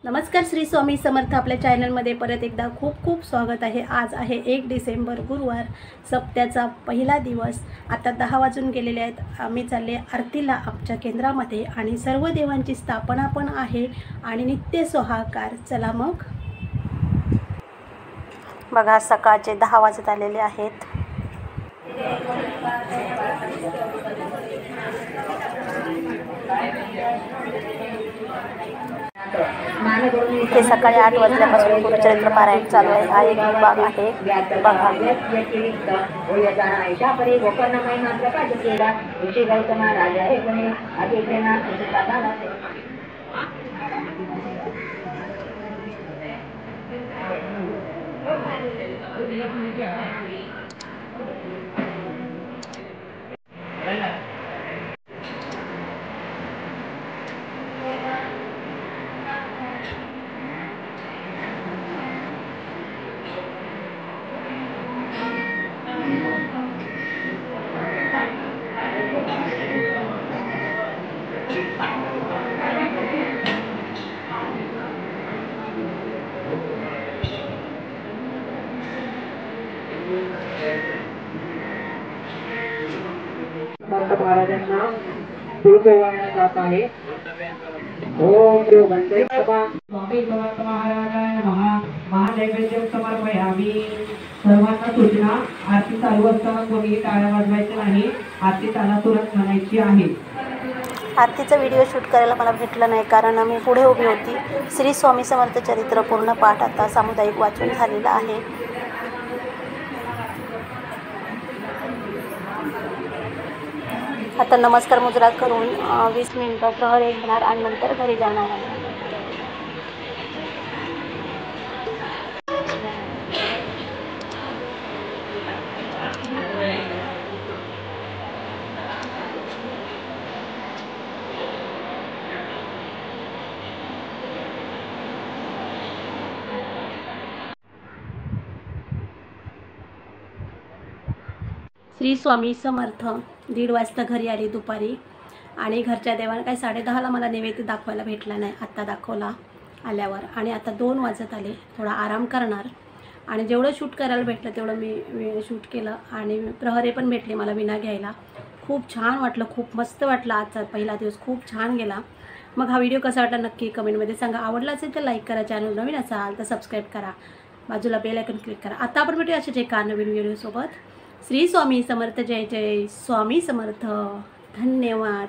नमस्कार, श्री स्वामी समर्थ आपल्या चॅनलमध्ये परत एकदा खूप खूप स्वागत आहे। आज आहे 1 डिसेंबर गुरुवार, सप्त्याचा पहिला दिवस। आता 10 वाजून गेलेले आहेत। आम्ही चालले आरतीला आमच्या केंद्रामध्ये आणि सर्व देवांची स्थापना पण आहे आणि नित्य सोहाकार। चला मग बघा, सकाळचे 10 वाजत आलेले आहेत। इथे सकाळी 8 वाजल्यापासून गुरुचरित्र पारायण चालू आहे। हा एक विभाग आहे बघा। महाराजांना गुरुदेवांना जात आहे। ओम देव बंदे स्वामी समर्थ महाराजांना महानैवेद्य समर्पयामी। सर्वांना सूचना, आरती चालू असताना कोणी टाळ्या वाजवायच्या नाही। आरती ताला तुरंत म्हणायची आहे। आरतीचा व्हिडिओ शूट करायला मला भेटलं नाही, कारण आम्ही पुढे उभी होती। श्री स्वामी समर्थ चरित्र पूर्ण पाठ आता सामुदायिक वाचून झालेला आहे। आता नमस्कार मुद्रा करून 20 मिनिटं प्रहरी घेणार आणि नंतर घरी जाणार आहे। श्री स्वामी समर्थ 1:30 वाजता घरी आली दुपारी आणि घरच्या देवाला काही 10:30ला मला नैवेद्य दाखवायला भेटला नाही। आत्ता दाखवला आल्यावर आणि आता 2 वाजत आले। थोडा आराम करणार आणि जेवढं शूट करायला भेटलं तेवढं मी शूट केलं आणि प्रहरे पण भेटले मला विना घ्यायला। खूप छान वाटलं, खूप मस्त वाटलं। आजचा पहिला दिवस खूप छान गेला। मग हा व्हिडिओ कसा वाटला नक्की कमेंटमध्ये सांगा। आवडला असेल तर लाईक करा, चॅनल नवीन असाल तर सबस्क्राईब करा, बाजूला बेल आयकॉन क्लिक करा। आता आपण भेटूया अशाच एका नवीन व्हिडिओसोबत। श्री स्वामी समर्थ, जय जय स्वामी समर्थ, धन्यवाद।